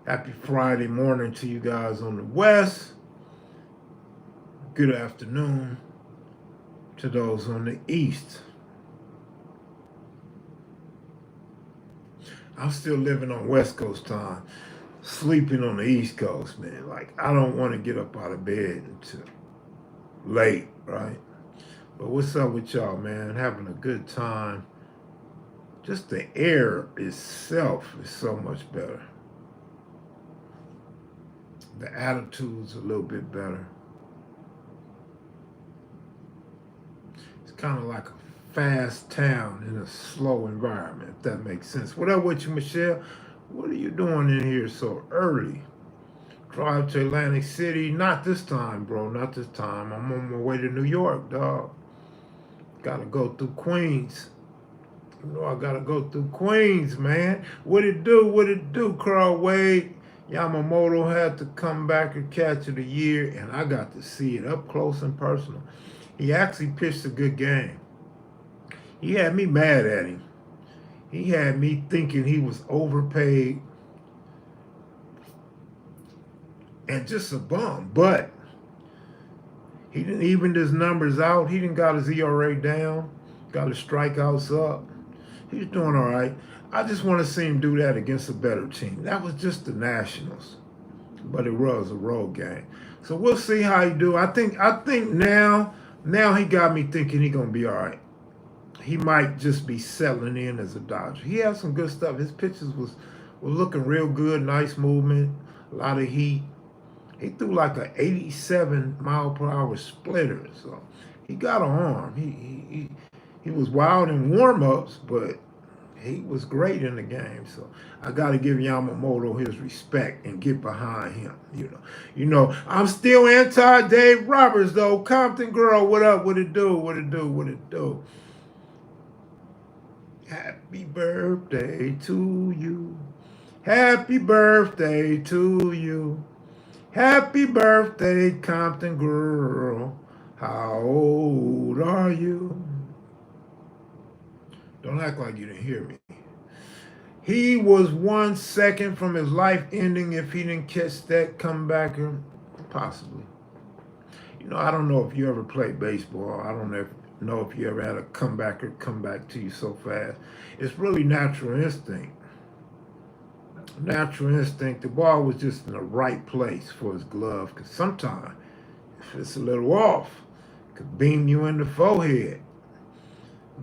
Happy Friday morning to you guys on the West. Good afternoon to those on the East. I'm still living on West Coast time, sleeping on the East Coast, man. Like, I don't want to get up out of bed until late, right? But what's up with y'all, man? Having a good time. Just the air itself is so much better. The attitude's a little bit better. It's kind of like a fast town in a slow environment, if that makes sense. What up with you, Michelle? What are you doing in here so early? Drive to Atlantic City? Not this time, bro. Not this time. I'm on my way to New York, dog. Gotta go through Queens. You know I gotta go through Queens, man. What it do? What it do, Carl Wade? Yamamoto had to come back and catch of the year, and I got to see it up close and personal. He actually pitched a good game. He had me mad at him. He had me thinking he was overpaid and just a bum. But he didn't even his numbers out. He didn't got his ERA down, got his strikeouts up. He's doing all right. I just want to see him do that against a better team. That was just the Nationals, but it was a road game. So we'll see how he do. I think now he got me thinking he gonna be all right. He might just be settling in as a Dodger. He had some good stuff. His pitches were looking real good, nice movement, a lot of heat. He threw like a 87 mile per hour splitter, so he got an arm. He was wild in warm ups, but he was great in the game. So I got to give Yamamoto his respect and get behind him. I'm still anti Dave Roberts though. Compton girl, what up? What it do? What it do? What it do? Happy birthday to you. Happy birthday to you. Happy birthday, Compton girl. How old are you? Don't act like you didn't hear me. He was 1 second from his life ending if he didn't catch that comebacker. Possibly. I don't know if you ever played baseball. I don't know if you ever had a comebacker come back to you so fast. It's really natural instinct. Natural instinct. The ball was just in the right place for his glove. Because sometimes, if it's a little off, it could beam you in the forehead.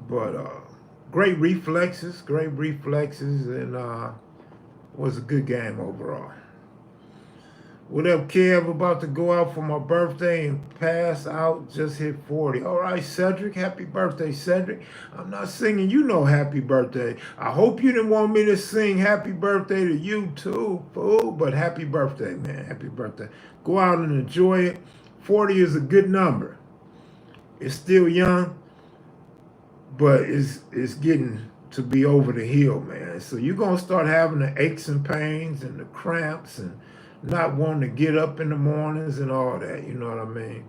But great reflexes, and was a good game overall. What up, Kev? About to go out for my birthday and pass out. Just hit 40. All right, Cedric. Happy birthday, Cedric. I'm not singing happy birthday. I hope you didn't want me to sing happy birthday to you too, fool. But happy birthday, man. Happy birthday. Go out and enjoy it. 40 is a good number. It's still young, but it's getting to be over the hill, man. So you're going to start having the aches and pains and the cramps and not wanting to get up in the mornings and all that, you know what I mean?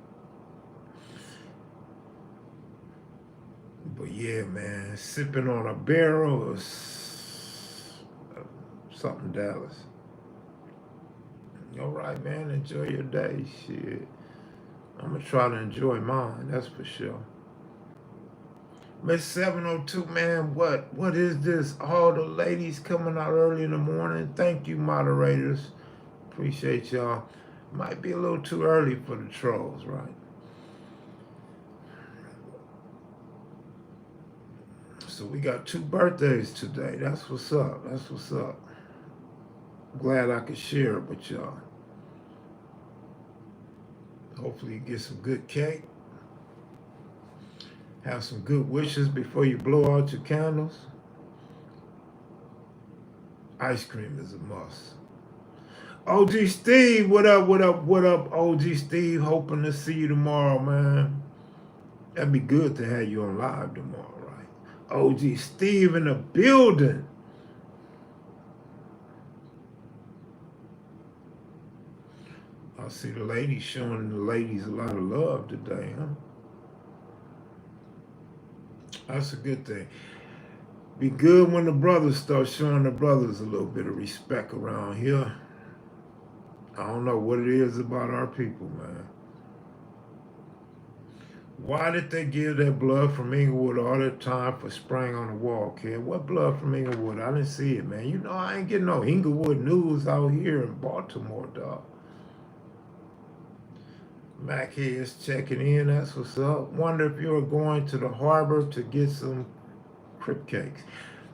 But yeah, man, sipping on a barrel of something Dallas. All right, man, enjoy your day, shit. I'm going to try to enjoy mine, that's for sure. Miss 702, man, what is this? All the ladies coming out early in the morning. Thank you, moderators. Appreciate y'all. Might be a little too early for the trolls, right? So we got 2 birthdays today. That's what's up. That's what's up. Glad I could share it with y'all. Hopefully you get some good cake. Have some good wishes before you blow out your candles. Ice cream is a must. OG Steve, what up, what up, what up, OG Steve? Hoping to see you tomorrow, man. That'd be good to have you on live tomorrow, right? OG Steve in the building. I see the ladies showing the ladies a lot of love today, huh? That's a good thing. Be good when the brothers start showing the brothers a little bit of respect around here. I don't know what it is about our people, man. Why did they give that blood from Inglewood all that time for spraying on the wall, kid? What blood from Inglewood? I didn't see it, man. You know I ain't getting no Inglewood news out here in Baltimore, dog. Mac here is checking in. That's what's up. Wonder if you're going to the harbor to get some crib cakes.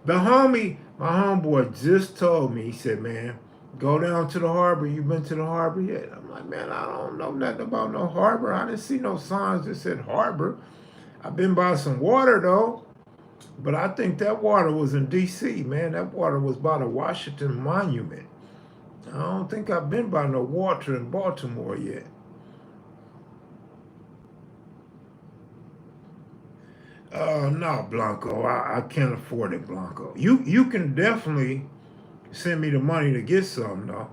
The homie, my homeboy, just told me. He said, "Man, go down to the harbor. You been to the harbor yet?" I'm like, "Man, I don't know nothing about no harbor. I didn't see no signs that said harbor. I've been by some water though, but I think that water was in D.C. Man, that water was by the Washington Monument. I don't think I've been by no water in Baltimore yet." No, Blanco. I can't afford it, Blanco. You can definitely send me the money to get some though.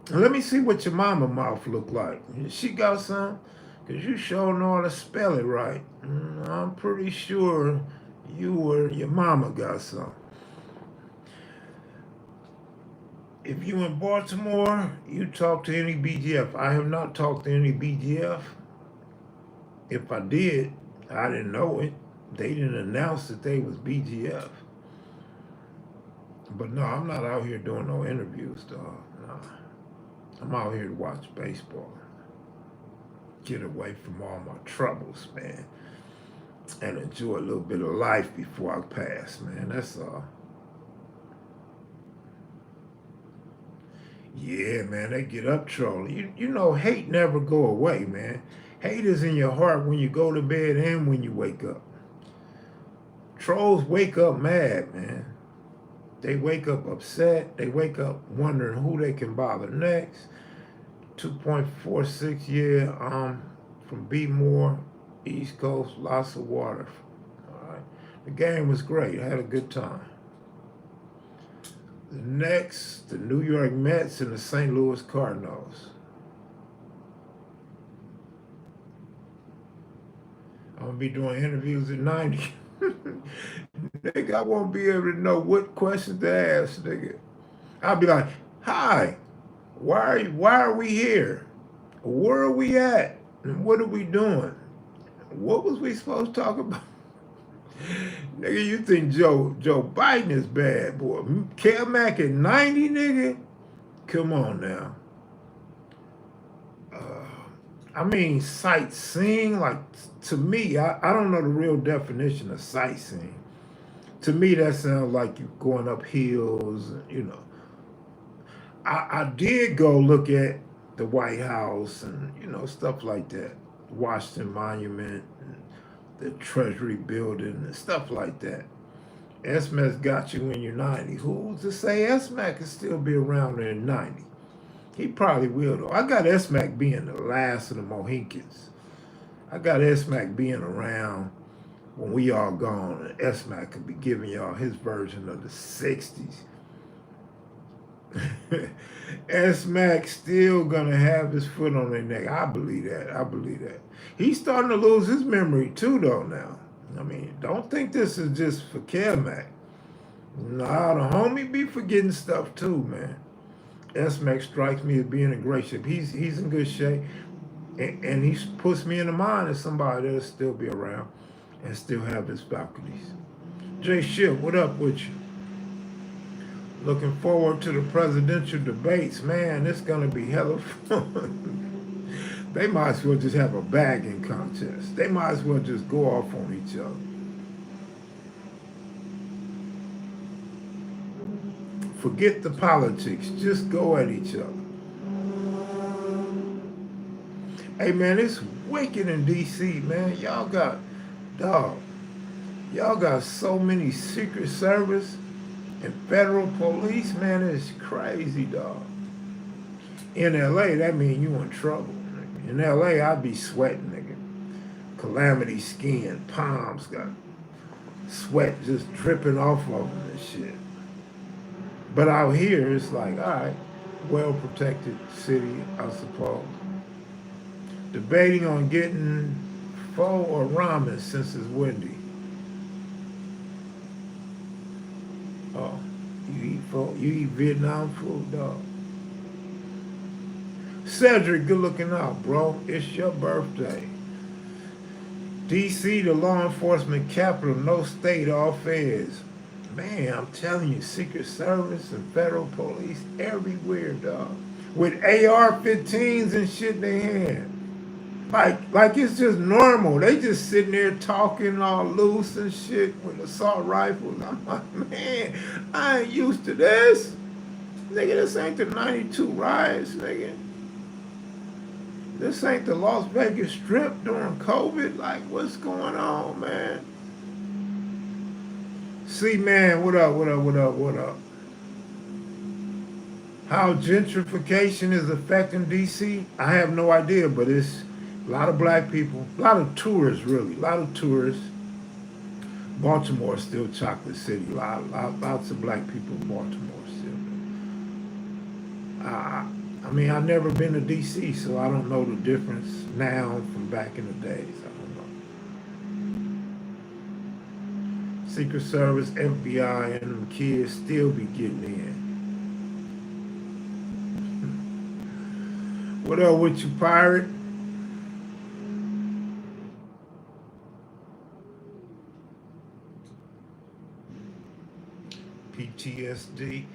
And let me see what your mama mouth look like. She got some? Cause you sure know how to spell it right. I'm pretty sure you or your mama got some. If you in Baltimore, you talk to any BGF. I have not talked to any BGF. If I did, I didn't know it. They didn't announce that they was BGF. But no, I'm not out here doing no interviews, dog. No. I'm out here to watch baseball. Get away from all my troubles, man. And enjoy a little bit of life before I pass, man. That's all. Yeah, man, they get up trolling. You know, hate never go away, man. Hate is in your heart when you go to bed and when you wake up. Trolls wake up mad, man. They wake up upset. They wake up wondering who they can bother next. 2.46 year from B More, East Coast, lots of water. All right. The game was great. I had a good time. The next, the New York Mets and the St. Louis Cardinals. I'm gonna be doing interviews at 90. Nigga, I won't be able to know what questions to ask, nigga. I'll be like, "Hi, why are we here? Where are we at? And what are we doing? What was we supposed to talk about?" Nigga, you think Joe Biden is bad, boy? Mac at 90, nigga? Come on now. I mean, sightseeing, like, to me, I don't know the real definition of sightseeing. To me, that sounds like you going up hills, you know. I did go look at the White House and, you know, stuff like that. Washington Monument, and the Treasury Building, and stuff like that. S-Mac got you when you're 90. Who's to say S-Mac can still be around in 90? He probably will, though. I got S-Mac being the last of the Mohicans. I got S-Mac being around when we all gone, and S-Mac could be giving y'all his version of the 60s. S-Mac still gonna have his foot on their neck. I believe that. I believe that. He's starting to lose his memory too, though, now. I mean, don't think this is just for kevmac. Nah, the homie be forgetting stuff too, man. S-Mac strikes me as being in great shape. He's in good shape. And he puts me in the mind of somebody that'll still be around and still have his faculties. Jay Ship, what up with you? Looking forward to the presidential debates. Man, it's going to be hella fun. They might as well just have a bagging contest. They might as well just go off on each other. Forget the politics. Just go at each other. Hey, man, it's wicked in D.C., man. Y'all got, dog, y'all got so many Secret Service and federal police, man. It's crazy, dog. In L.A., that mean you in trouble. In L.A., I'd be sweating, nigga. Calamity skin, palms got sweat just dripping off of them and shit. But out here, it's like, all right, well-protected city, I suppose. Debating on getting pho or ramen since it's windy. Oh, you eat pho? You eat Vietnam food, dog? Cedric, good looking out, bro. It's your birthday. DC, the law enforcement capital, no state, all feds. Man, I'm telling you, Secret Service and federal police everywhere, dog. With AR-15s and shit in their hand. Like it's just normal. They just sitting there talking all loose and shit with assault rifles. I'm like, man, I ain't used to this. Nigga, this ain't the 92 riots, nigga. This ain't the Las Vegas Strip during COVID. Like, what's going on, man? See, man, what up, what up, what up, what up? How gentrification is affecting DC? I have no idea, but it's a lot of black people, a lot of tourists, really, a lot of tourists. Baltimore is still chocolate city. Lots of black people in Baltimore still. I mean, I've never been to DC, so I don't know the difference now from back in the days. I don't know. Secret Service, FBI, and them kids still be getting in. What up with you, pirate? PTSD.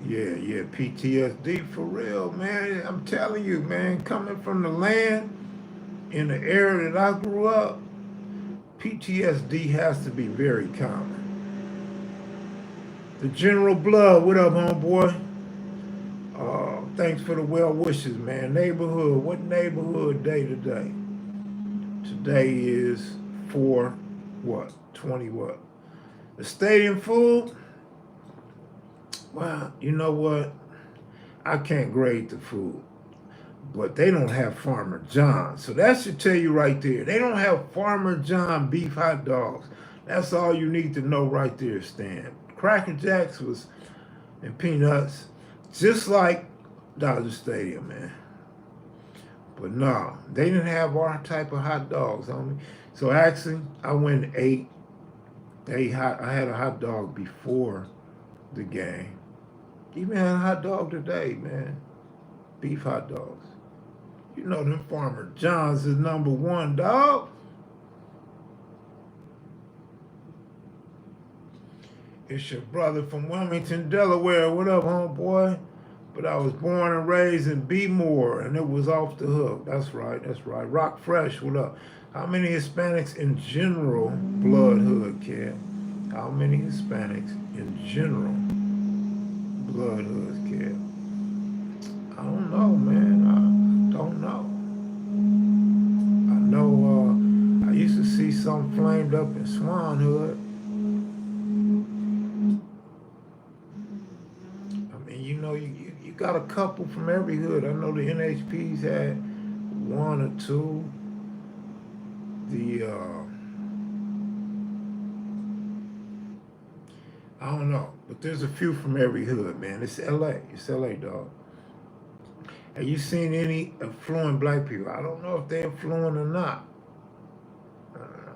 Yeah, PTSD for real, man. I'm telling you, man, coming from the land in the area that I grew up, PTSD has to be very common. The General Blood, what up, homeboy? Thanks for the well wishes, man. Neighborhood, what neighborhood day today? Today is 4 what? 20 what? The stadium full? Well, you know what? I can't grade the food, but they don't have Farmer John. So that should tell you right there. They don't have Farmer John beef hot dogs. That's all you need to know right there, Stan. Cracker Jacks was and peanuts, just like Dodger Stadium, man. But no, they didn't have our type of hot dogs on me. So actually, I went and I had a hot dog before the game. Even had a hot dog today, man. Beef hot dogs. You know them Farmer John's is number one, dog. It's your brother from Wilmington, Delaware. What up, homeboy? But I was born and raised in B-More, and it was off the hook. That's right, that's right. Rock Fresh, what up? How many Hispanics in general, Blood Hood, kid? How many Hispanics in general, Blood Hood, kid? I don't know, man. I don't know. I know I used to see some flamed up in Swan Hood. I mean, you know, you got a couple from every hood. I know the NHPs had one or two. The I don't know, but there's a few from every hood, man. It's LA. It's LA, dog. Have you seen any affluent black people? I don't know if they're affluent or not.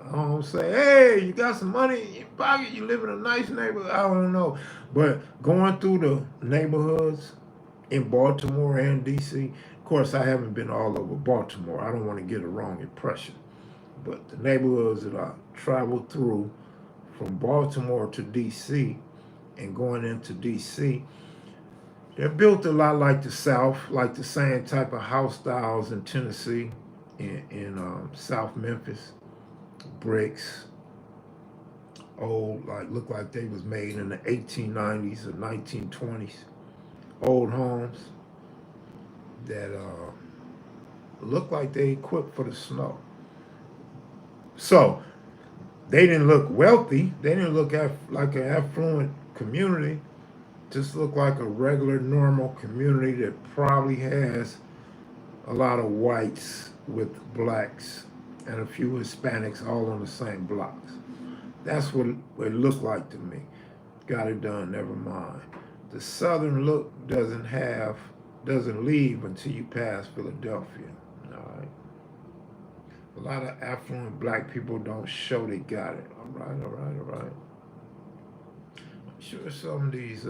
I don't say, hey, you got some money in your pocket, you live in a nice neighborhood. I don't know. But going through the neighborhoods in Baltimore and DC, of course, I haven't been all over Baltimore. I don't want to get a wrong impression. But the neighborhoods that I traveled through from Baltimore to DC and going into DC, they're built a lot like the South, like the same type of house styles in Tennessee, in South Memphis. Bricks, old, like look like they was made in the 1890s or 1920s. Old homes that look like they equipped for the snow. So they didn't look wealthy. They didn't look like an affluent community. Just looked like a regular, normal community that probably has a lot of whites with blacks and a few Hispanics all on the same blocks. That's what it looked like to me. Got it done, never mind. The southern look doesn't leave until you pass Philadelphia. All right. A lot of affluent black people don't show they got it. All right, all right, all right. I'm sure some of these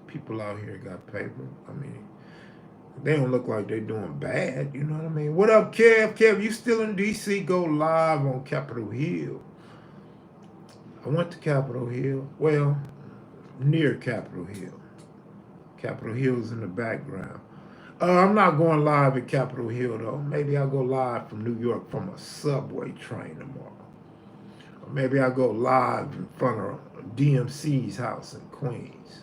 people out here got paper. I mean, They don't look like they're doing bad, you know what I mean? What up, Kev? Kev, you still in DC? Go live on Capitol Hill. I went to Capitol Hill. Well, near Capitol Hill. Capitol Hill's in the background. I'm not going live at Capitol Hill though. Maybe I'll go live from New York from a subway train tomorrow. Or maybe I'll go live in front of DMC's house in Queens.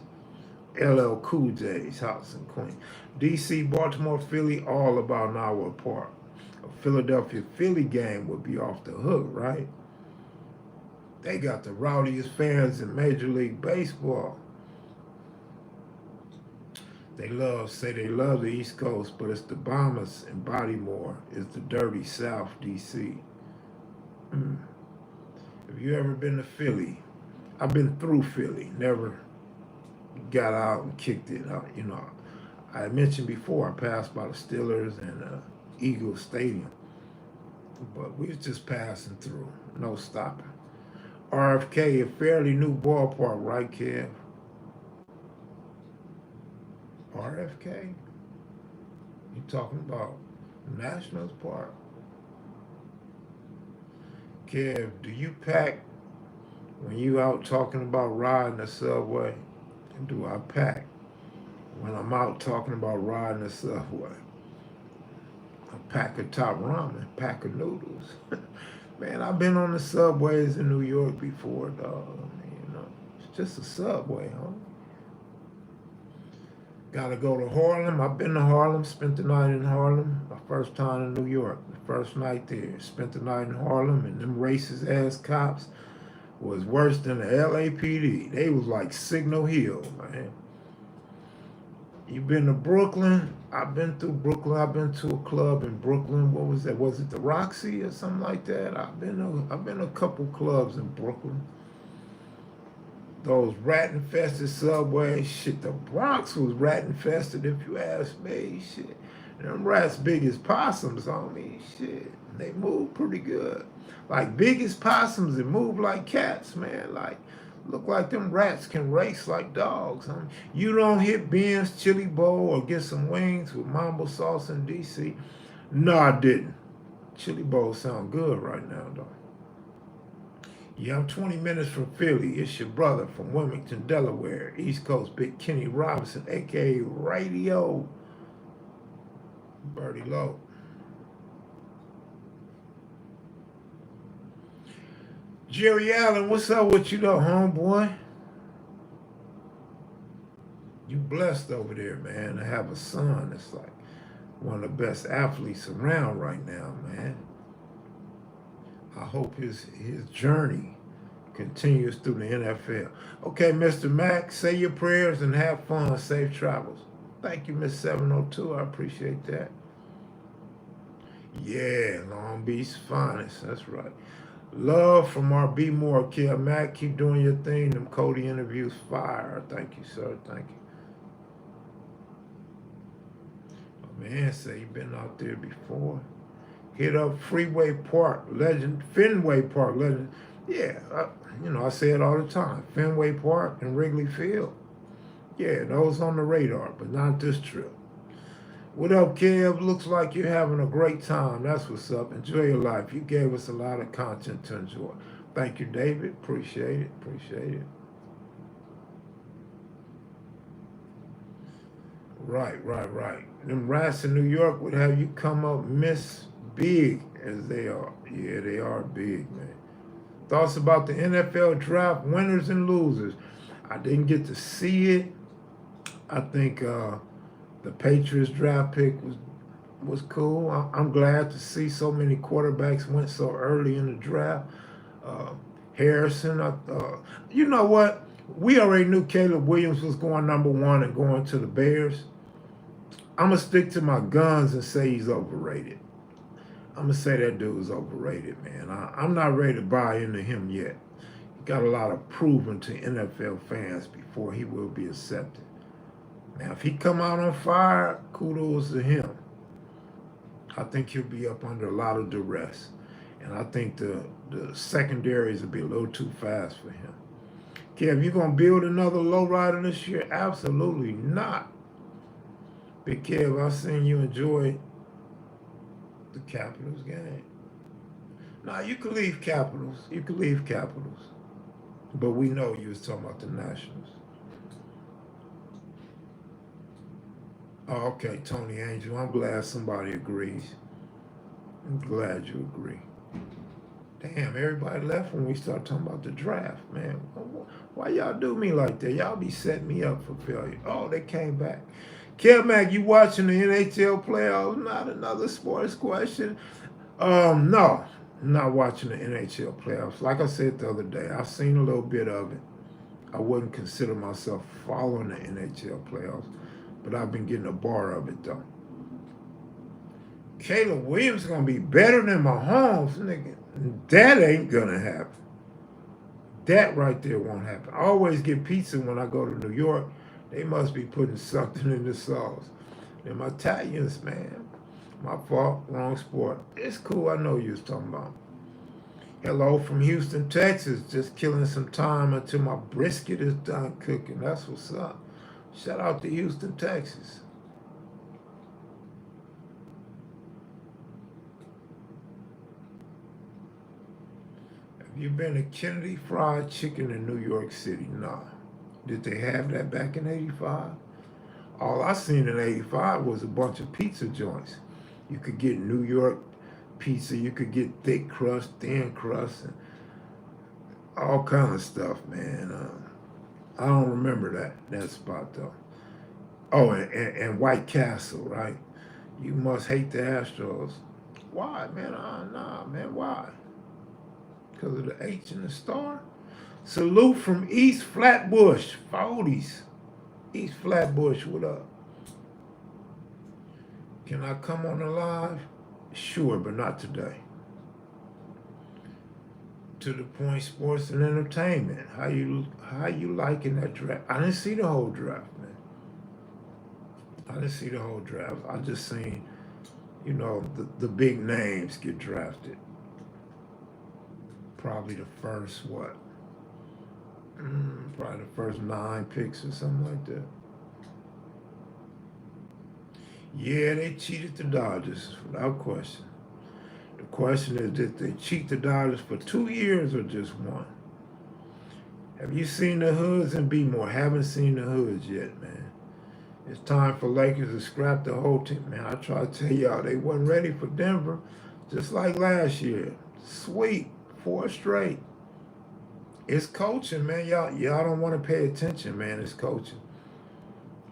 LL Cool J's house in Queens. DC, Baltimore, Philly, all about an hour apart. A Philadelphia Philly game would be off the hook, right? They got the rowdiest fans in Major League Baseball. They say they love the East Coast, but it's the Bombers in Baltimore. It's the dirty South, DC. Have you ever been to Philly? I've been through Philly, never got out and kicked it out. You know, I mentioned before I passed by the Steelers and Eagles Stadium, but we was just passing through, no stopping. RFK, a fairly new ballpark, right, Kev? RFK? You talking about Nationals Park? Kev, do you pack when you out talking about riding the subway? And do I pack when I'm out talking about riding the subway? A pack of top ramen, pack of noodles. Man, I've been on the subways in New York before, dog. I mean, you know, it's just a subway, huh? Gotta go to Harlem. I've been to Harlem, spent the night in Harlem. My first time in New York, the first night there. Spent the night in Harlem, and them racist ass cops was worse than the LAPD. They was like Signal Hill, man. You been to Brooklyn? I've been through Brooklyn. I've been to a club in Brooklyn. What was that? Was it the Roxy or something like that? I've been to a couple clubs in Brooklyn. Those rat-infested subways, shit, the Bronx was rat-infested if you ask me, shit. Them rats big as possums on me, shit. They move pretty good. Like big as possums and move like cats, man. Like, look like them rats can race like dogs. Huh? You don't hit Ben's Chili Bowl or get some wings with mambo sauce in D.C.? No, I didn't. Chili Bowl sound good right now, though. Yeah, I'm 20 minutes from Philly. It's your brother from Wilmington, Delaware. East Coast, Big Kenny Robinson, a.k.a. Radio. Birdie Low. Jerry Allen, what's up with you though, homeboy? You blessed over there, man, to have a son that's like one of the best athletes around right now, man. I hope his journey continues through the NFL. Okay, Mr. Mack, say your prayers and have fun. Safe travels. Thank you, Miss 702. I appreciate that. Yeah, Long Beach's finest. That's right. Love from our B More Kev Mack. Keep doing your thing. Them Cody interviews fire. Thank you, sir. Thank you. My man say you been out there before. Hit up Freeway Park legend, Fenway Park legend. Yeah, I say it all the time. Fenway Park and Wrigley Field. Yeah, those on the radar, but not this trip. What up, Kev? Looks like you're having a great time. That's what's up. Enjoy your life. You gave us a lot of content to enjoy. Thank you, David. Appreciate it. Appreciate it. Right. Them rats in New York would have you come up miss big as they are. Yeah, they are big, man. Thoughts about the NFL draft, winners and losers. I didn't get to see it. I think the Patriots draft pick was cool. I'm glad to see so many quarterbacks went so early in the draft. Harrison, you know what? We already knew Caleb Williams was going number one and going to the Bears. I'm going to stick to my guns and say he's overrated. I'm going to say that dude is overrated, man. I'm not ready to buy into him yet. He got a lot of proving to NFL fans before he will be accepted. Now, if he come out on fire, kudos to him. I think he'll be up under a lot of duress. And I think the secondaries will be a little too fast for him. Kev, you going to build another lowrider this year? Absolutely not. Big Kev, I seen you enjoy the Capitals game. Now you could leave Capitals. You could leave Capitals. But we know you was talking about the Nationals. Oh, okay, Tony Angel. I'm glad somebody agrees. I'm glad you agree. Damn, everybody left when we start talking about the draft, man. Why y'all do me like that? Y'all be setting me up for failure. Oh, they came back. Kev Mac, you watching the NHL playoffs? Not another sports question. No, I'm not watching the NHL playoffs. Like I said the other day, I've seen a little bit of it. I wouldn't consider myself following the NHL playoffs, but I've been getting a bar of it though. Caleb Williams gonna be better than Mahomes, nigga. That ain't gonna happen. That right there won't happen. I always get pizza when I go to New York. They must be putting something in the sauce. Them Italians, man. My fault, wrong sport. It's cool. I know you was talking about. Hello from Houston, Texas. Just killing some time until my brisket is done cooking. That's what's up. Shout out to Houston, Texas. Have you been to Kennedy Fried Chicken in New York City? No. Did they have that back in 85? All I seen in 85 was a bunch of pizza joints. You could get New York pizza, you could get thick crust, thin crust, and all kind of stuff, man. I don't remember that spot though. Oh, and White Castle, right? You must hate the Astros. Why, man? Nah, man. Why? Because of the H and the star? Salute from East Flatbush, 40s. East Flatbush, what up? Can I come on the live? Sure, but not today. To the point, sports and entertainment. How you liking that draft? I didn't see the whole draft, man. I didn't see the whole draft. I just seen, the big names get drafted. Probably the first what? Probably the first 9 picks or something like that. Yeah, they cheated the Dodgers without question. The question is, did they cheat the Dodgers for 2 years or just one? Have you seen the hoods and be more? Haven't seen the hoods yet, man. It's time for Lakers to scrap the whole team. Man, I try to tell y'all they wasn't ready for Denver, just like last year. Sweep, 4 straight. It's coaching, man. Y'all don't want to pay attention, man. It's coaching.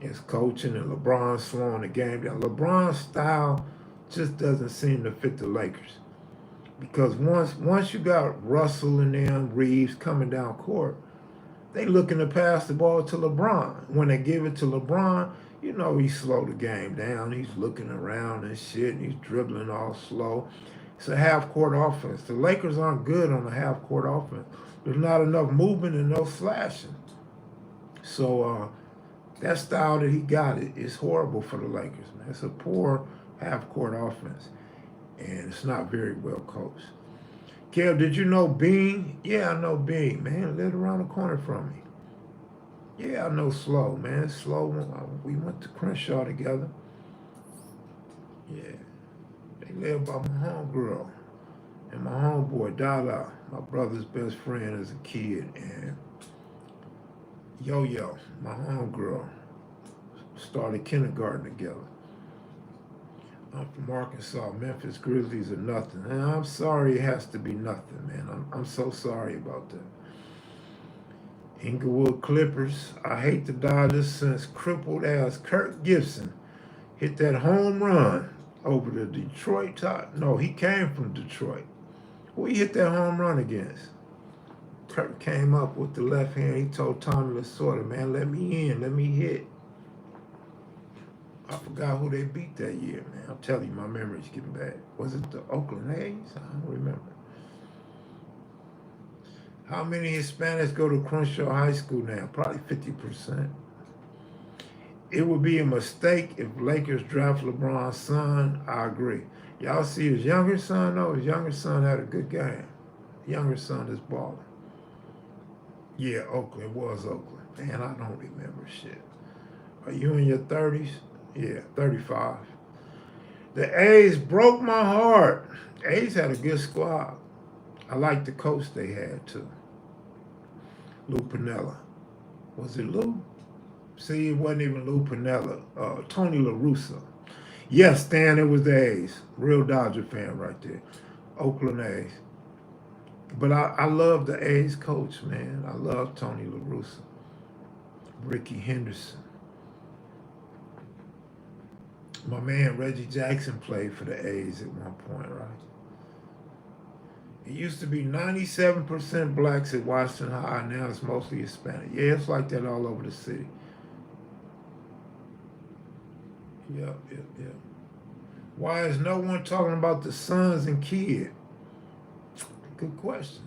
It's coaching and LeBron slowing the game down. LeBron's style just doesn't seem to fit the Lakers. Because once you got Russell and them Reeves coming down court, they looking to pass the ball to LeBron. When they give it to LeBron, he slow the game down. He's looking around and shit. And he's dribbling all slow. It's a half-court offense. The Lakers aren't good on a half-court offense. There's not enough movement and no slashing. So that style that he got is horrible for the Lakers, man. It's a poor half-court offense, and it's not very well coached. Kev, did you know Bean? Yeah, I know Bean, man. Lived around the corner from me. Yeah, I know Slow, man. Slow, we went to Crenshaw together. Yeah, they lived by my homegirl and my homeboy, Dada, my brother's best friend as a kid, and Yo-Yo, my homegirl, started kindergarten together. I'm from Arkansas. Memphis Grizzlies are nothing. And I'm sorry it has to be nothing, man. I'm so sorry about that. Inglewood Clippers. I hate the Dodgers since crippled ass Kirk Gibson hit that home run over the Detroit top. No, he came from Detroit. Who he hit that home run against? Kirk came up with the left hand. He told Tommy Lasorda, man, let me in. Let me hit. I forgot who they beat that year, man. I'm telling you, my memory's getting bad. Was it the Oakland A's? I don't remember. How many Hispanics go to Crenshaw High School now? Probably 50%. It would be a mistake if Lakers draft LeBron's son. I agree. Y'all see his younger son, though? His younger son had a good game. Younger son is balling. Yeah, Oakland. It was Oakland. Man, I don't remember shit. Are you in your 30s? Yeah, 35. The A's broke my heart. A's had a good squad. I liked the coach they had too. Lou Piniella. Was it Lou? See, it wasn't even Lou Piniella. Tony La Russa. Yes, Stan, it was the A's. Real Dodger fan right there. Oakland A's. But I love the A's coach, man. I love Tony La Russa. Ricky Henderson. My man Reggie Jackson played for the A's at one point, right? It used to be 97% blacks at Washington High. Now it's mostly Hispanic. Yeah, it's like that all over the city. Yep, yep, yep. Why is no one talking about the sons and kids? Good question.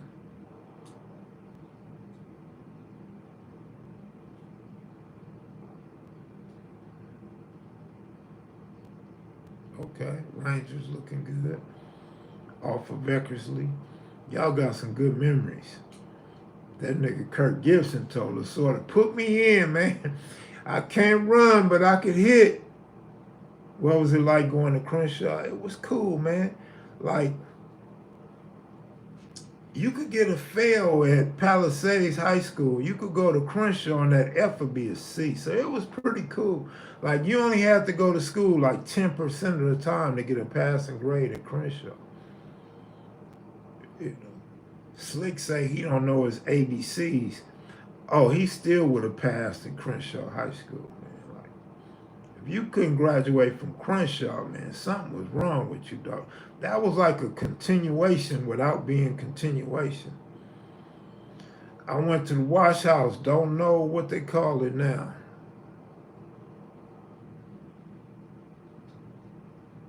Okay, Rangers looking good. Off of Eckersley. Y'all got some good memories. That nigga Kirk Gibson told us, sort of, put me in, man. I can't run, but I could hit. What was it like going to Crenshaw? It was cool, man. Like, you could get a fail at Palisades High School. You could go to Crenshaw and that F would be a C. So it was pretty cool. Like, you only had to go to school like 10% of the time to get a passing grade at Crenshaw. You know, Slick say he don't know his ABCs. Oh, he still would have passed in Crenshaw High School, man. Like, if you couldn't graduate from Crenshaw, man, something was wrong with you, dog. That was like a continuation without being continuation. I went to the wash house. Don't know what they call it now.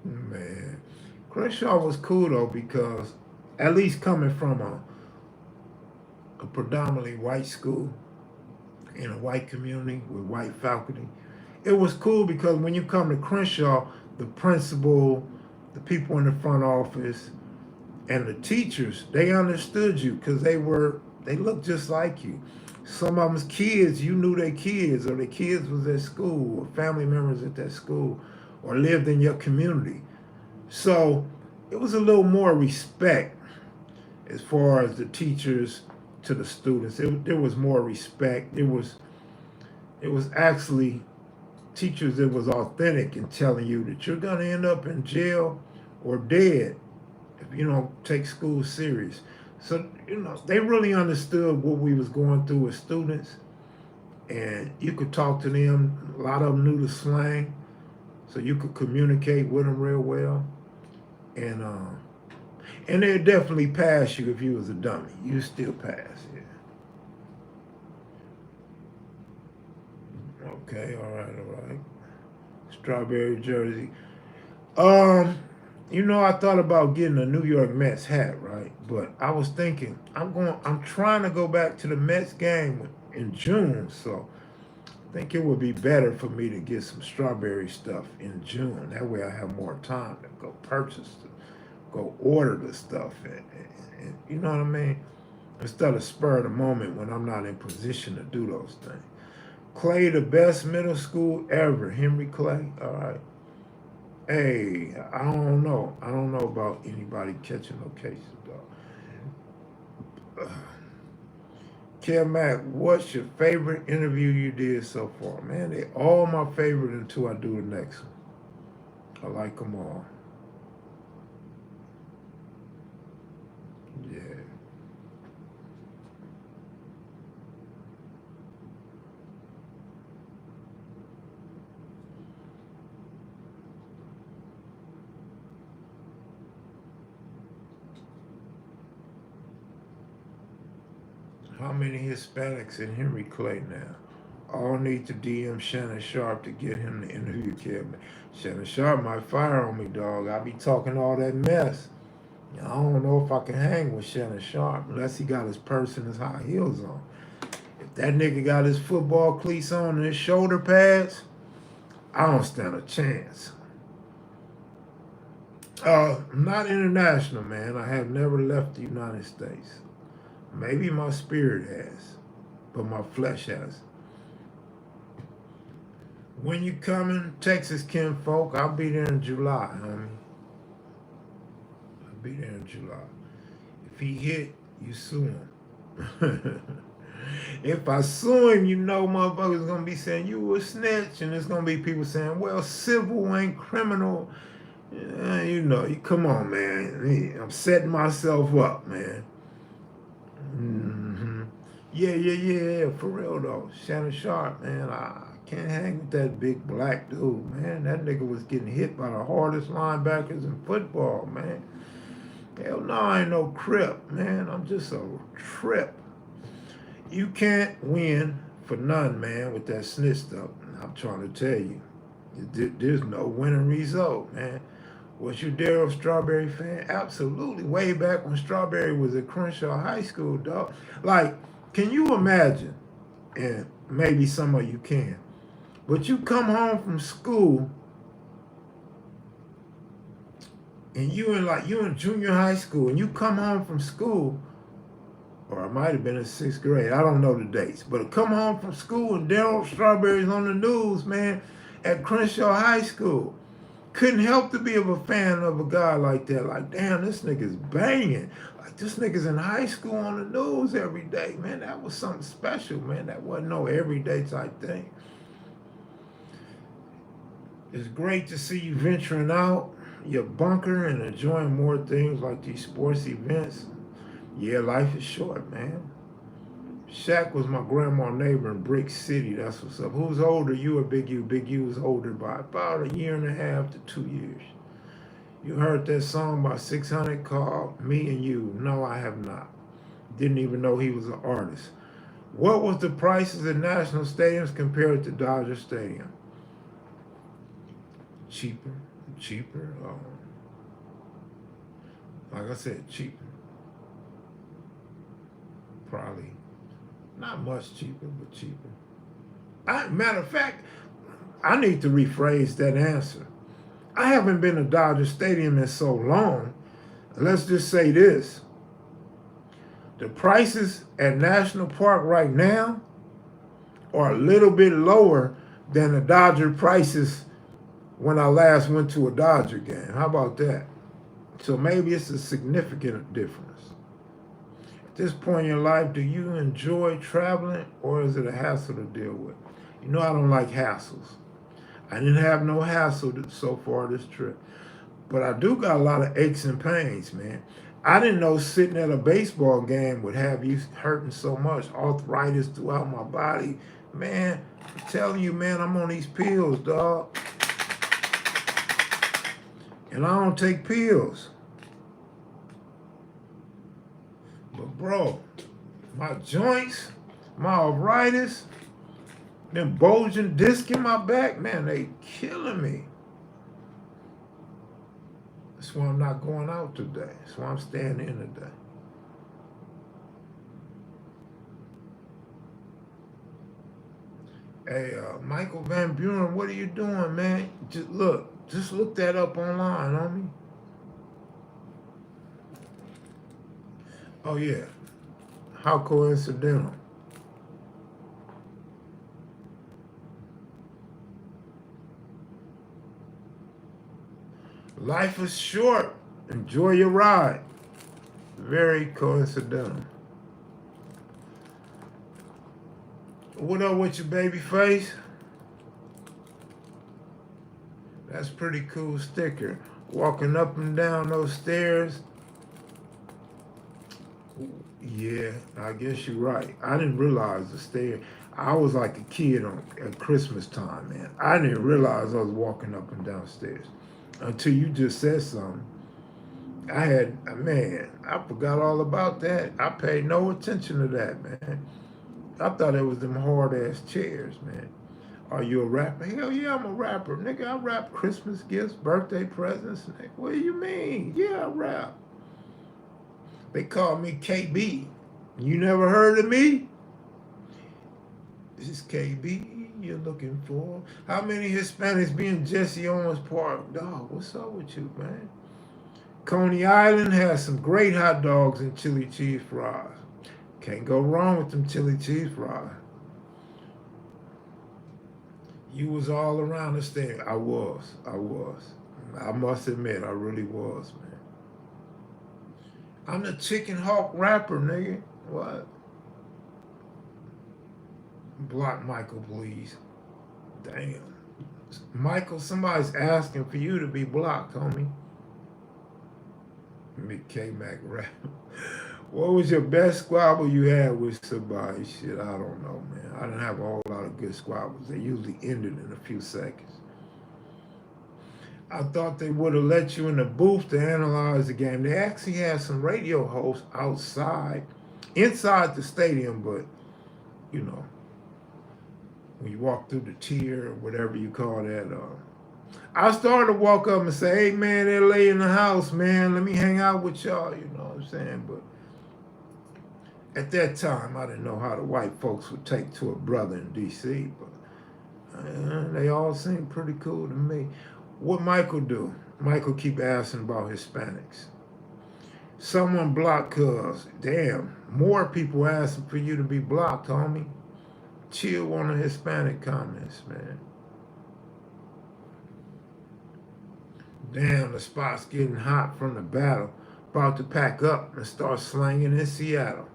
Man, Crenshaw was cool though because at least coming from a predominantly white school in a white community with white faculty, it was cool because when you come to Crenshaw, the principal, the people in the front office, and the teachers, they understood you because they looked just like you. Some of them's kids, you knew their kids, or their kids was at school, or family members at that school, or lived in your community. So it was a little more respect as far as the teachers to the students. There was more respect. It was actually teachers that was authentic in telling you that you're gonna end up in jail or dead if you don't take school serious. So, they really understood what we was going through as students, and you could talk to them. A lot of them knew the slang, so you could communicate with them real well. And they'd definitely pass you if you was a dummy. You still pass, yeah. Okay, all right, all right. Strawberry jersey. Um, I thought about getting a New York Mets hat, right? But I was thinking, I'm trying to go back to the Mets game in June, so I think it would be better for me to get some strawberry stuff in June. That way I have more time to go go order the stuff, and you know what I mean? Instead of spur of the moment when I'm not in position to do those things. Clay, the best middle school ever. Henry Clay. All right. Hey, I don't know. I don't know about anybody catching no cases, though. Kev Mac, what's your favorite interview you did so far? Man, they all my favorite until I do the next one. I like them all. Yeah. How many Hispanics in Henry Clay now? All need to DM Shannon Sharp to get him to interview Kevin. Shannon Sharp might fire on me, dog. I be talking all that mess. I don't know if I can hang with Shannon Sharp unless he got his purse and his high heels on. If that nigga got his football cleats on and his shoulder pads, I don't stand a chance. Not international, man. I have never left the United States. Maybe my spirit has, but my flesh has. When you coming, Texas kinfolk, I'll be there in July, homie. I'll be there in July. If he hit, you sue him. If I sue him, you know motherfuckers gonna be saying you a snitch, and there's gonna be people saying, well, civil ain't criminal. You know, you come on, man. I'm setting myself up, man. hmm yeah, for real though. Shannon Sharp, man, I can't hang with that big black dude, man. That nigga was getting hit by the hardest linebackers in football, man. Hell no, I ain't no crip, man. I'm just a trip. You can't win for none, man, with that snitch stuff. I'm trying to tell you. There's no winning result, man. Was you Daryl Strawberry fan? Absolutely. Way back when Strawberry was at Crenshaw High School, dog. Like, can you imagine? And maybe some of you can. But you come home from school and you in junior high school and you come home from school, or I might have been in sixth grade. I don't know the dates. But come home from school and Daryl Strawberry's on the news, man, at Crenshaw High School. Couldn't help to be of a fan of a guy like that. Like, damn, this nigga's banging. Like, this nigga's in high school on the news every day, man. That was something special, man. That wasn't no everyday type thing. It's great to see you venturing out your bunker and enjoying more things like these sports events. Yeah, life is short, man. Shaq was my grandma's neighbor in Brick City. That's what's up. Who's older, you or Big U? Big U was older by about a year and a half to 2 years. You heard that song by 600 called Me and You? No, I have not. Didn't even know he was an artist. What was the prices at national stadiums compared to Dodger Stadium? Cheaper. Like I said, cheaper. Probably not much cheaper, but cheaper. Matter of fact, I need to rephrase that answer. I haven't been to Dodger Stadium in so long. Let's just say this. The prices at National Park right now are a little bit lower than the Dodger prices when I last went to a Dodger game. How about that? So maybe it's a significant difference. At this point in your life, do you enjoy traveling or is it a hassle to deal with? You know I don't like hassles. I didn't have no hassle so far this trip. But I do got a lot of aches and pains, man. I didn't know sitting at a baseball game would have you hurting so much. Arthritis throughout my body. Man, I'm telling you, man, I'm on these pills, dog. And I don't take pills. But bro, my joints, my arthritis, them bulging disc in my back, man, they killing me. That's why I'm not going out today. That's why I'm staying in today. Hey, Michael Van Buren, what are you doing, man? Just look that up online, homie. Oh yeah, how coincidental. Life is short. Enjoy your ride. Very coincidental. What up with your baby face? That's pretty cool sticker. Walking up and down those stairs. Yeah, I guess you're right. I didn't realize the stairs. I was like a kid at Christmas time, man. I didn't realize I was walking up and down stairs until you just said something. I forgot all about that. I paid no attention to that, man. I thought it was them hard ass chairs, man. Are you a rapper? Hell yeah, I'm a rapper. Nigga, I rap Christmas gifts, birthday presents. Nigga, what do you mean? Yeah, I rap. They call me KB. You never heard of me? This is KB you're looking for. How many Hispanics be in Jesse Owens Park? Dog, what's up with you, man? Coney Island has some great hot dogs and chili cheese fries. Can't go wrong with them chili cheese fries. You was all around the stage. I was. I must admit, I really was, man. I'm the chicken hawk rapper, nigga. What? Block Michael, please. Damn. Michael, somebody's asking for you to be blocked, homie. K-Mac rap. What was your best squabble you had with somebody? Shit, I don't know, man. I didn't have a whole lot of good squabbles. They usually ended in a few seconds. I thought they would have let you in the booth to analyze the game. They actually had some radio hosts outside, inside the stadium, but, you know, when you walk through the tier or whatever you call that, I started to walk up and say, hey, man, they're lay in the house, man. Let me hang out with y'all, you know what I'm saying? But at that time, I didn't know how the white folks would take to a brother in D.C., but they all seemed pretty cool to me. What Michael do? Michael keep asking about Hispanics. Someone blocked cuz. Damn, more people asking for you to be blocked, homie. Chill on the Hispanic comments, man. Damn, the spot's getting hot from the battle. About to pack up and start slanging in Seattle.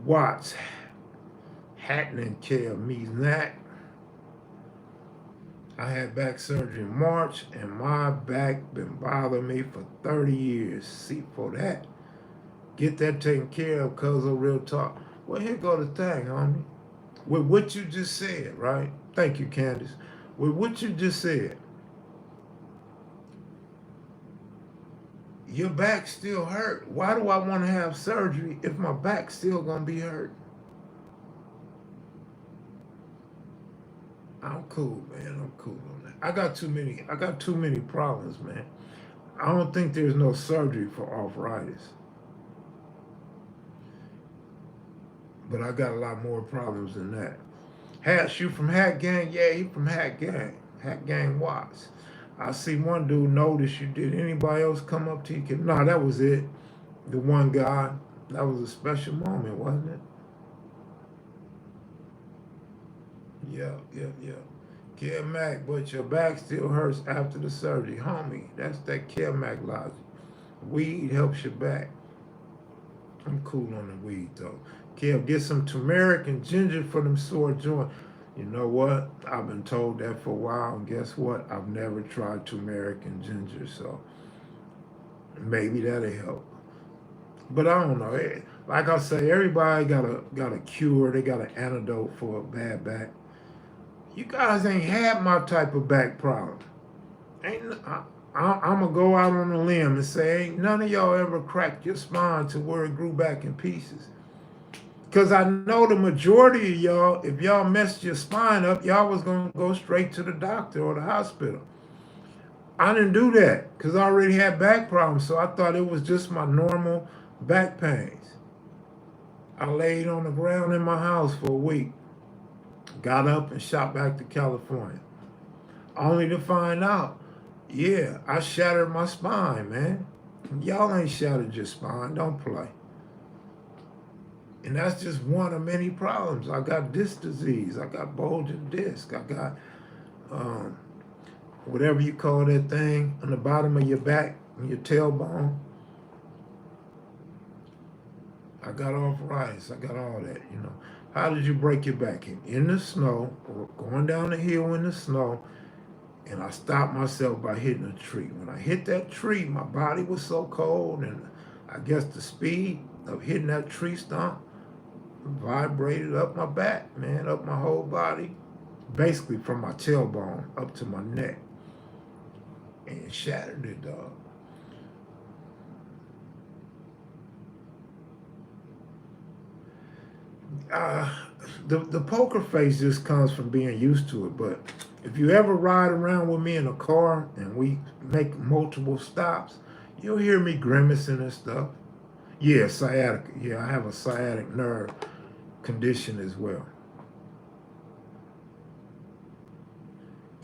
Watts, happening, Kev Macvideos. I had back surgery in March, and my back been bothering me for 30 years. See, for that, get that taken care of, cuz of real talk. Well, here go the thing, homie. With what you just said, right? Thank you, Candace. With what you just said, your back still hurt. Why do I want to have surgery if my back's still gonna be hurt? I'm cool, man. I'm cool on that. I got too many problems, man. I don't think there's no surgery for arthritis. But I got a lot more problems than that. Hatch, you from Hat Gang? Yeah, he from Hat Gang. Hat Gang Watts. I see one dude notice you. Did anybody else come up to you? No, that was it. The one guy. That was a special moment, wasn't it? Yeah. Kev Mac, but your back still hurts after the surgery. Homie, that's that Kev Mac logic. Weed helps your back. I'm cool on the weed, though. Kev, get some turmeric and ginger for them sore joints. You know what? I've been told that for a while, and guess what? I've never tried turmeric and ginger, so maybe that'll help. But I don't know. Like I say, everybody got a cure. They got an antidote for a bad back. You guys ain't had my type of back problem. I'm gonna go out on a limb and say, ain't none of y'all ever cracked your spine to where it grew back in pieces. Because I know the majority of y'all, if y'all messed your spine up, y'all was gonna go straight to the doctor or the hospital. I didn't do that because I already had back problems, so I thought it was just my normal back pains. I laid on the ground in my house for a week, got up and shot back to California, only to find out, yeah, I shattered my spine, man. Y'all ain't shattered your spine, don't play. And that's just one of many problems. I got disc disease, I got bulging disc, I got whatever you call that thing on the bottom of your back, your tailbone. I got arthritis, I got all that, you know. How did you break your back? In the snow, or going down the hill in the snow, and I stopped myself by hitting a tree. When I hit that tree, my body was so cold, and I guess the speed of hitting that tree stump vibrated up my back, man, up my whole body, basically from my tailbone up to my neck, and it shattered it, dog. The poker face just comes from being used to it. But if you ever ride around with me in a car and we make multiple stops, you'll hear me grimacing and stuff. Yeah, sciatica. Yeah, I have a sciatic nerve condition as well.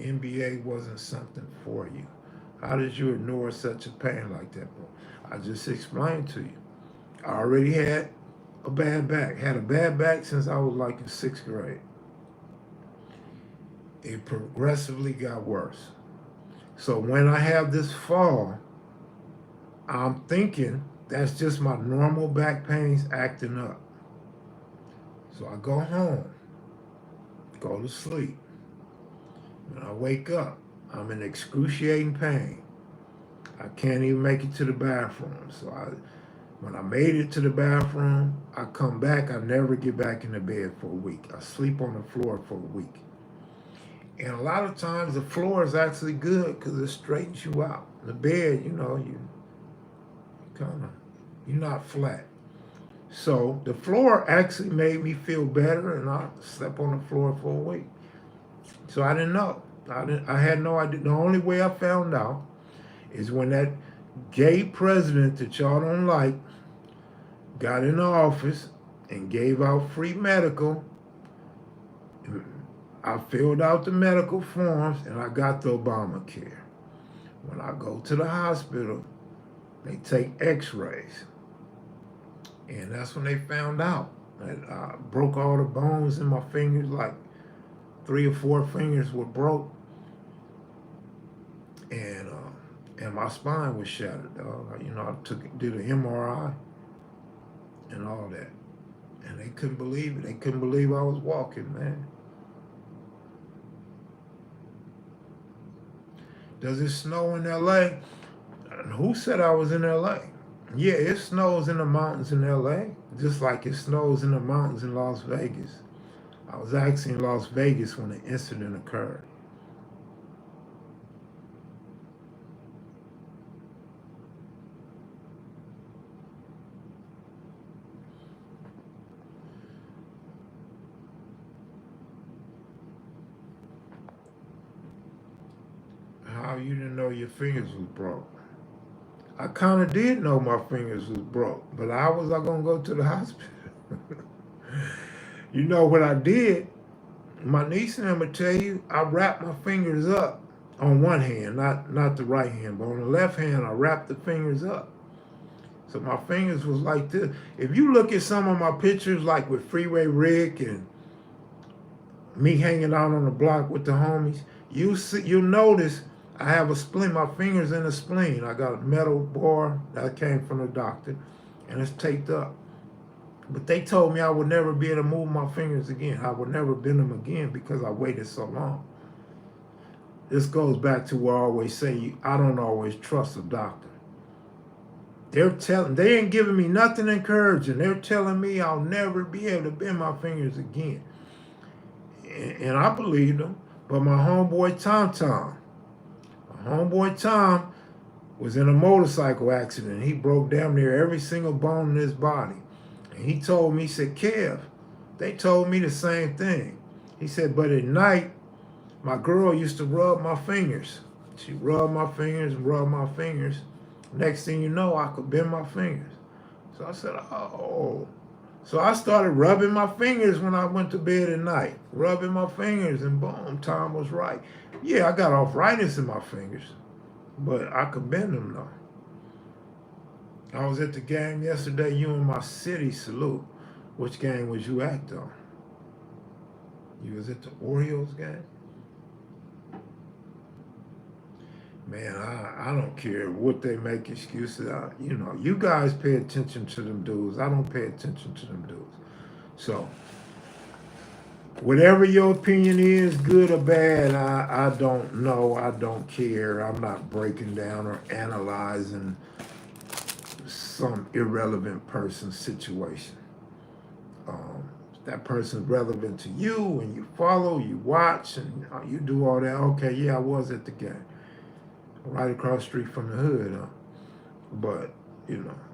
NBA wasn't something for you. How did you ignore such a pain like that, bro? I just explained to you. I already had a bad back. Had a bad back since I was like in 6th grade. it progressively got worse. So when I have this fall, I'm thinking that's just my normal back pains acting up. So I go home, go to sleep. When I wake up, I'm in excruciating pain. I can't even make it to the bathroom. When I made it to the bathroom, I come back, I never get back in the bed for a week. I sleep on the floor for a week. And a lot of times the floor is actually good because it straightens you out. The bed, you kind of, you're not flat. So the floor actually made me feel better, and I slept on the floor for a week. So I didn't know. I had no idea. The only way I found out is when that gay president that y'all don't like got in the office and gave out free medical. I filled out the medical forms and I got the Obamacare. When I go to the hospital, they take x-rays. And that's when they found out that I broke all the bones in my fingers, like 3 or 4 fingers were broke. And my spine was shattered. I did an MRI and all that. And they couldn't believe it. They couldn't believe I was walking, man. Does it snow in LA? Who said I was in LA? Yeah, it snows in the mountains in LA, just like it snows in the mountains in Las Vegas. I was actually in Las Vegas when the incident occurred. How you didn't know your fingers was broke? I kind of did know my fingers was broke, but how was I gonna go to the hospital? You know what I did? My niece and I'm gonna tell you, I wrapped my fingers up on one hand, not the right hand, but on the left hand, I wrapped the fingers up. So my fingers was like this. If you look at some of my pictures, like with Freeway Rick and me hanging out on the block with the homies, you'll notice I have a spleen. My fingers in a spleen. I got a metal bar that came from the doctor, and it's taped up. But they told me I would never be able to move my fingers again. I would never bend them again because I waited so long. This goes back to what I always say, I don't always trust a doctor. They ain't giving me nothing encouraging. They're telling me I'll never be able to bend my fingers again. And I believed them. But my homeboy Tom was in a motorcycle accident. He broke damn near every single bone in his body. And he told me, he said, Kev, they told me the same thing. He said, but at night, my girl used to rub my fingers. She rubbed my fingers and rubbed my fingers. Next thing you know, I could bend my fingers. So I said, oh. So I started rubbing my fingers when I went to bed at night. Rubbing my fingers, and boom, Tom was right. Yeah, I got arthritis in my fingers, but I could bend them though. I was at the game yesterday, you in my city, salute. Which game was you at though? You was at the Orioles game? Man, I don't care what they make excuses. You guys pay attention to them dudes. I don't pay attention to them dudes. So, whatever your opinion is, good or bad, I don't know. I don't care. I'm not breaking down or analyzing some irrelevant person's situation. That person's relevant to you, and you follow, you watch, and you do all that. Okay, yeah, I was at the game. Right across the street from the hood, but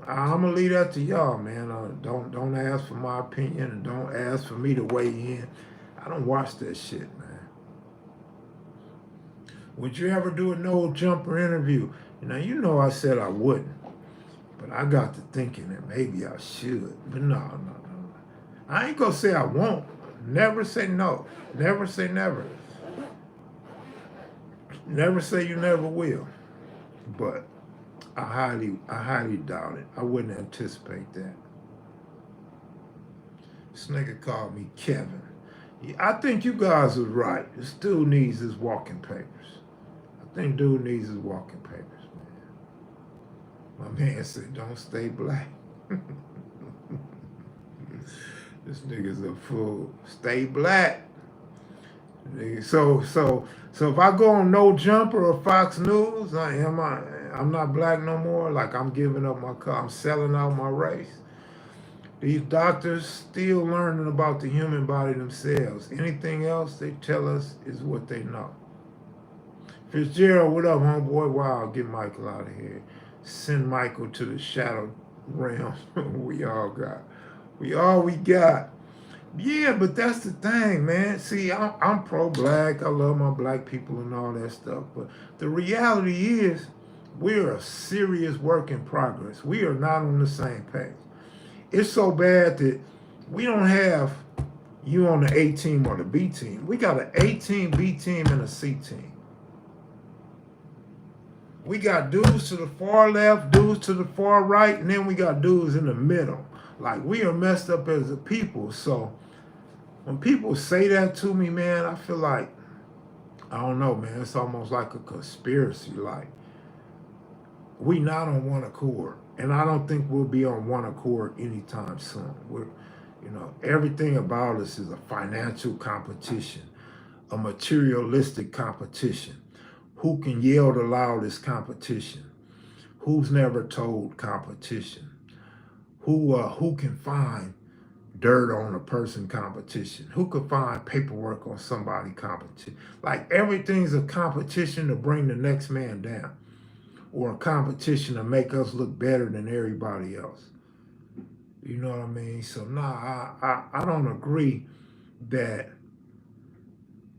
I'm gonna leave that to y'all, man. Don't ask for my opinion, and don't ask for me to weigh in. I don't watch that shit, man. Would you ever do a no jumper interview? I said I wouldn't, but I got to thinking that maybe I should. But no. I ain't gonna say I won't. Never say no. Never say never. Never say you never will, but I highly doubt it. I wouldn't anticipate that. This nigga called me Kevin. I think you guys was right. This dude needs his walking papers. I think dude needs his walking papers, man. My man said, don't stay black. This nigga's a fool. Stay black. So if I go on No Jumper or Fox News, I'm not black no more. Like I'm giving up my car. I'm selling out my race. These doctors still learning about the human body themselves. Anything else they tell us is what they know. Fitzgerald, what up, homeboy? Wow, get Michael out of here. Send Michael to the shadow realm. we all we got. Yeah, but that's the thing, man. See, I'm pro-black. I love my black people and all that stuff. But the reality is, we're a serious work in progress. We are not on the same page. It's so bad that we don't have you on the A team or the B team. We got an A team, B team, and a C team. We got dudes to the far left, dudes to the far right, and then we got dudes in the middle. Like, we are messed up as a people. So when people say that to me, man, I feel like, I don't know, man, it's almost like a conspiracy. Like, we not on one accord. And I don't think we'll be on one accord anytime soon. Everything about us is a financial competition, a materialistic competition. Who can yell the loudest competition? Who's never told competition? Who can find dirt on a person competition? Who could find paperwork on somebody competition? Like everything's a competition to bring the next man down, or a competition to make us look better than everybody else. You know what I mean? So I don't agree that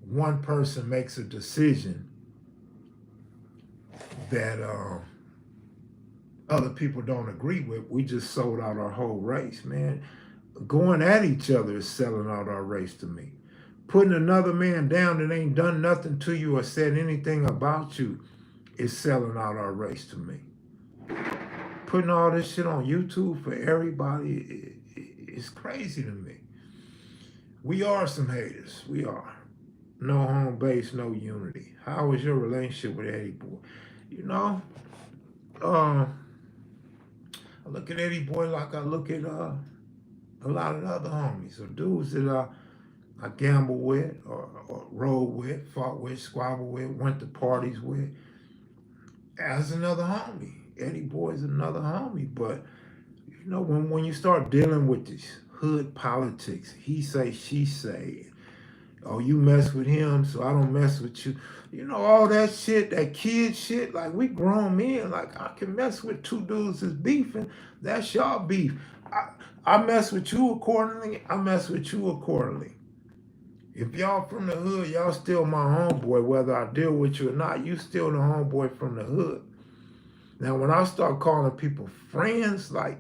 one person makes a decision that other people don't agree with. We just sold out our whole race, man. Going at each other is selling out our race to me. Putting another man down that ain't done nothing to you or said anything about you is selling out our race to me. Putting all this shit on YouTube for everybody is crazy to me. We are some haters. We are. No home base, no unity. How is your relationship with Eddie Boy? I look at Eddie Boy like I look at a lot of the other homies or dudes that I gamble with or rode with, fought with, squabble with, went to parties with. As another homie. Eddie Boy's another homie. But when you start dealing with this hood politics, he say, she say, oh, you mess with him, so I don't mess with you. All that shit, that kid shit, like we grown men, like I can mess with two dudes that's beefing. That's y'all beef. I mess with you accordingly, I mess with you accordingly. If y'all from the hood, y'all still my homeboy, whether I deal with you or not, you still the homeboy from the hood. Now, when I start calling people friends, like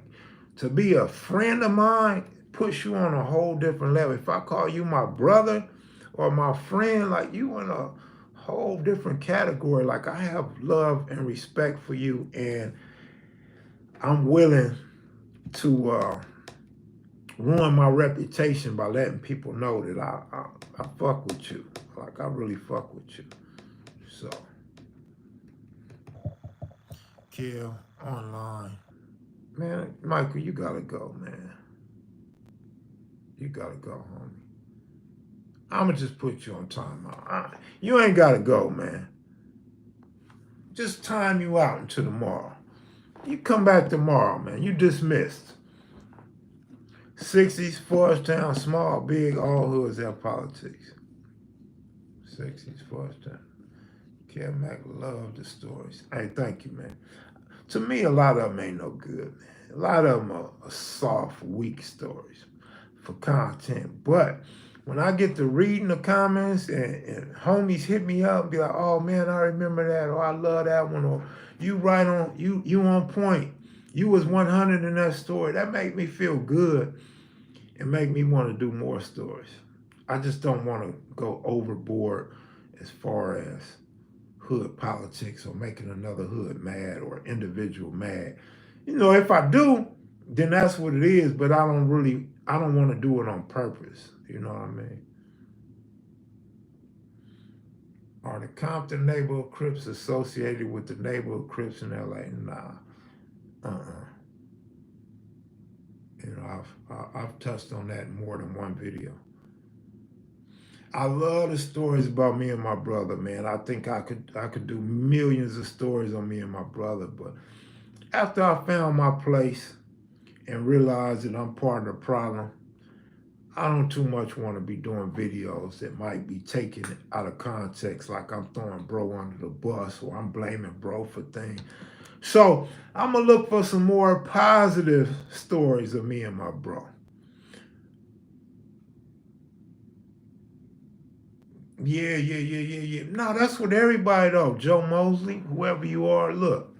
to be a friend of mine, puts you on a whole different level. If I call you my brother or my friend, like you in a whole different category. Like I have love and respect for you, and I'm willing to ruin my reputation by letting people know that I fuck with you. Like I really fuck with you. So, Kill online. Man, Michael, you gotta go, man. You gotta go, homie. I'ma just put you on timeout. You ain't gotta go, man. Just time you out until tomorrow. You come back tomorrow, man. You dismissed. 60s, Forest Town, small, big, all hoods have politics. 60s, Forest Town. Kev Mac loved the stories. Hey, thank you, man. To me, a lot of them ain't no good, man. A lot of them are soft, weak stories for content. But when I get to reading the comments and homies hit me up and be like, oh man, I remember that, or I love that one, or you right on, you on point. You was 100 in that story. That make me feel good and make me want to do more stories. I just don't want to go overboard as far as hood politics or making another hood mad or individual mad. If I do, then that's what it is, but I don't want to do it on purpose. You know what I mean? Are the Compton neighborhood Crips associated with the neighborhood Crips in LA? Nah. Uh-uh. You know, I've touched on that in more than one video. I love the stories about me and my brother, man. I think I could do millions of stories on me and my brother, but after I found my place and realized that I'm part of the problem, I don't too much want to be doing videos that might be taken out of context, like I'm throwing bro under the bus or I'm blaming bro for things. So I'm gonna look for some more positive stories of me and my bro. Yeah. No, that's what everybody though. Joe Mosley, whoever you are, look.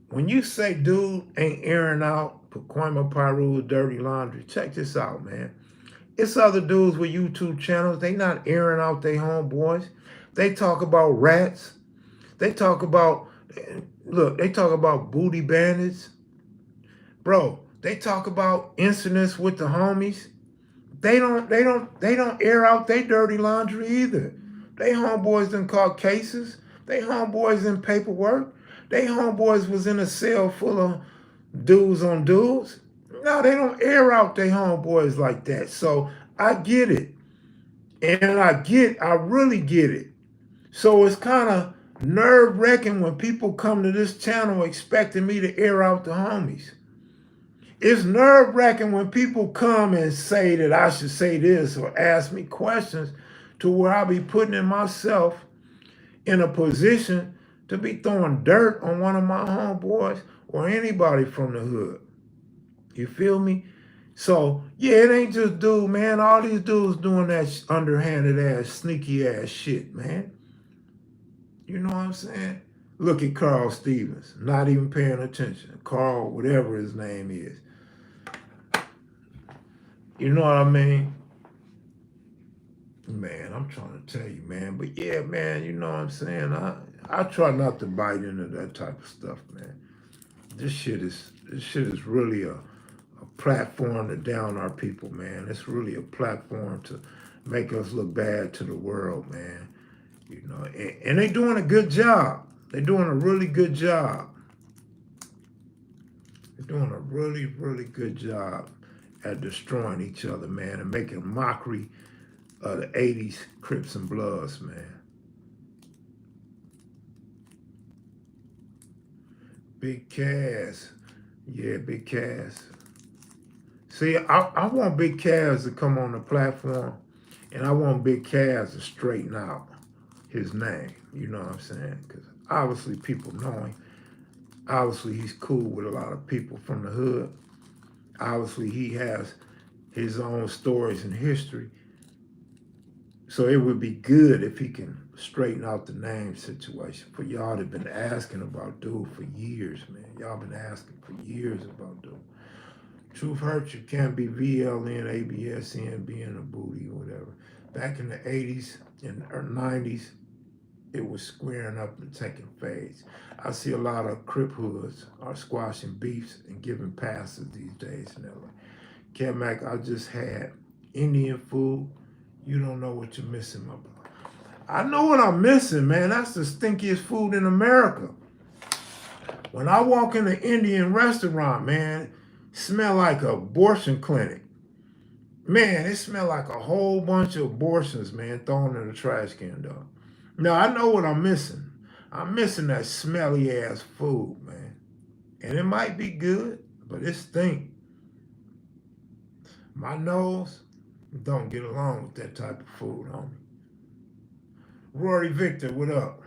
When you say dude ain't airing out Pacoima Pyru's dirty laundry, check this out, man. It's other dudes with YouTube channels. They not airing out their homeboys. They talk about rats. They talk about, look, they talk about booty bandits. Bro, they talk about incidents with the homies. They don't air out their dirty laundry either. They homeboys done caught cases. They homeboys in paperwork. They homeboys was in a cell full of dudes on dudes. No, they don't air out their homeboys like that. So I get it. And I really get it. So it's kind of nerve-wracking when people come to this channel expecting me to air out the homies. It's nerve-wracking when people come and say that I should say this or ask me questions to where I be putting in myself in a position to be throwing dirt on one of my homeboys or anybody from the hood. You feel me? So, yeah, it ain't just dude, man. All these dudes doing that underhanded ass, sneaky ass shit, man. You know what I'm saying? Look at Carl Stevens, not even paying attention. Carl, whatever his name is. You know what I mean? Man, I'm trying to tell you, man. But yeah, man, you know what I'm saying? I try not to bite into that type of stuff, man. This shit is really a platform to down our people, man. It's really a platform to make us look bad to the world, man. You know, and they're doing a good job. They're doing a really good job. They're doing a really, really good job at destroying each other, man, and making mockery of the 80s Crips and Bloods, man. Big Cass. Yeah, Big Cass. See, I want Big Cass to come on the platform, and I want Big Cass to straighten out his name. You know what I'm saying? Because obviously people know him. Obviously he's cool with a lot of people from the hood. Obviously he has his own stories and history. So it would be good if he can straighten out the name situation. For y'all that been asking about dude for years, man. Y'all been asking for years about dude. Truth hurts you can't be VLN, ABSN, being a booty or whatever. Back in the 80s and 90s, it was squaring up and taking fades. I see a lot of Crip hoods are squashing beefs and giving passes these days in LA. Kev Mac, I just had Indian food. You don't know what you're missing, my brother. I know what I'm missing, man. That's the stinkiest food in America. When I walk in an Indian restaurant, man, it smell like an abortion clinic. Man, it smell like a whole bunch of abortions, man, thrown in the trash can, dog. Now, I know what I'm missing. I'm missing that smelly ass food, man. And it might be good, but it stink. My nose don't get along with that type of food, homie. Rory Victor, what up?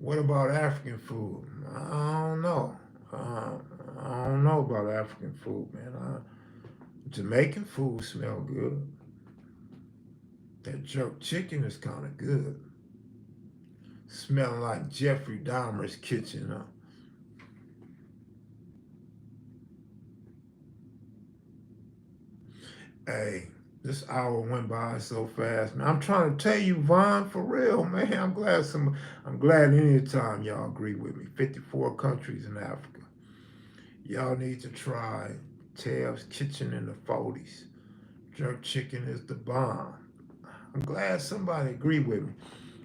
What about African food? I don't know. I don't know about African food, man. Jamaican food smell good. That jerk chicken is kind of good. Smelling like Jeffrey Dahmer's kitchen, huh? Hey, this hour went by so fast, man. I'm trying to tell you, Vaughn, for real, man. I'm glad anytime y'all agree with me. 54 countries in Africa. Y'all need to try Tev's Kitchen in the 40s. Jerk chicken is the bomb. I'm glad somebody agreed with me.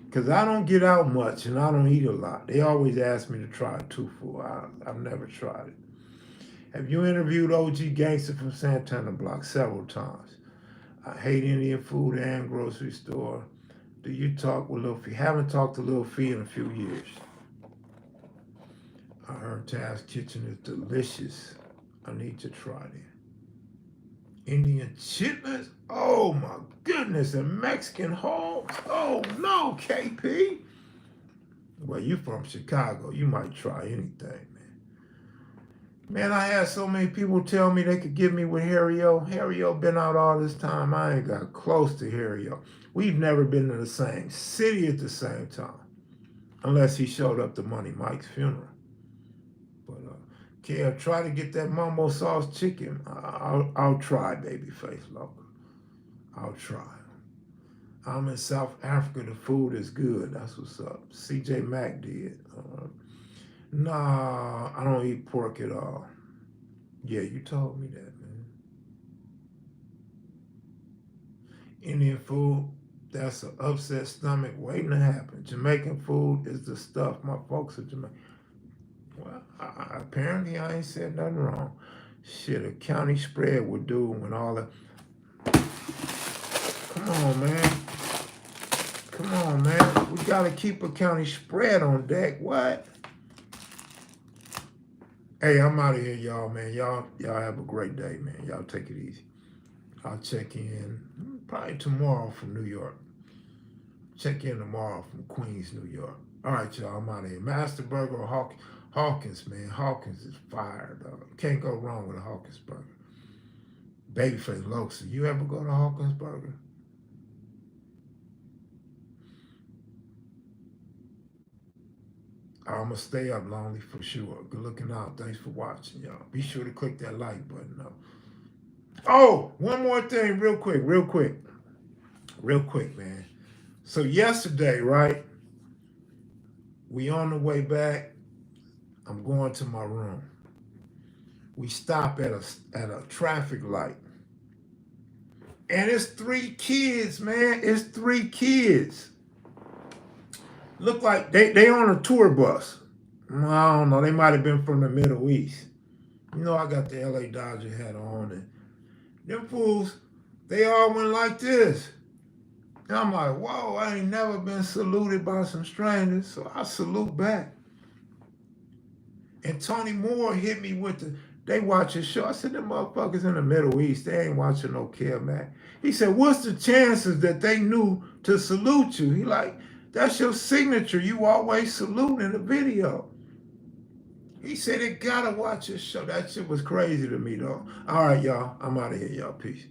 Because I don't get out much and I don't eat a lot. They always ask me to try tofu. I've never tried it. Have you interviewed OG Gangster from Santana Block? Several times. I hate Indian food and grocery store. Do you talk with Lil Fee? Haven't talked to Lil Fee in a few years. I heard Taz Kitchen is delicious. I need to try it. Indian chitlins? Oh my goodness. And Mexican hogs? Oh no, KP. Well, you from Chicago. You might try anything, man. Man, I had so many people tell me they could get me with Harry O. Harry O been out all this time. I ain't got close to Harry O. We've never been in the same city at the same time. Unless he showed up to Money Mike's funeral. But, Kev, try to get that mumbo sauce chicken. I'll try, Babyface Loco. I'll try. I'm in South Africa. The food is good. That's what's up. CJ Mack did. Nah, I don't eat pork at all. Yeah, you told me that, man. Indian food, that's an upset stomach waiting to happen. Jamaican food is the stuff. My folks are Jamaican. Well, apparently I ain't said nothing wrong. Shit, a county spread would do when all the... Come on, man. Come on, man. We gotta keep a county spread on deck. What? Hey, I'm out of here, y'all, man. Y'all have a great day, man. Y'all take it easy. I'll check in probably tomorrow from New York. Check in tomorrow from Queens, New York. All right, y'all, I'm out of here. Master Burger or Hawkins, man. Hawkins is fire, dog. Can't go wrong with a Hawkins burger. Babyface Loco, you ever go to Hawkins Burger? I'm going to stay up lonely for sure. Good looking out. Thanks for watching, y'all. Be sure to click that like button, though. Oh, one more thing real quick, man. So yesterday, right, we on the way back. I'm going to my room. We stop at a traffic light. And it's 3 kids, man. It's 3 kids. Look like they on a tour bus. I don't know. They might have been from the Middle East. You know, I got the LA Dodger hat on. And them fools, they all went like this. And I'm like, whoa, I ain't never been saluted by some strangers. So I salute back. And Tony Moore hit me with they watch his show. I said, them motherfuckers in the Middle East, they ain't watching no Kev Mac. He said, what's the chances that they knew to salute you? He like, that's your signature. You always salute in the video. He said, they gotta watch his show. That shit was crazy to me, though. All right, y'all. I'm out of here, y'all. Peace.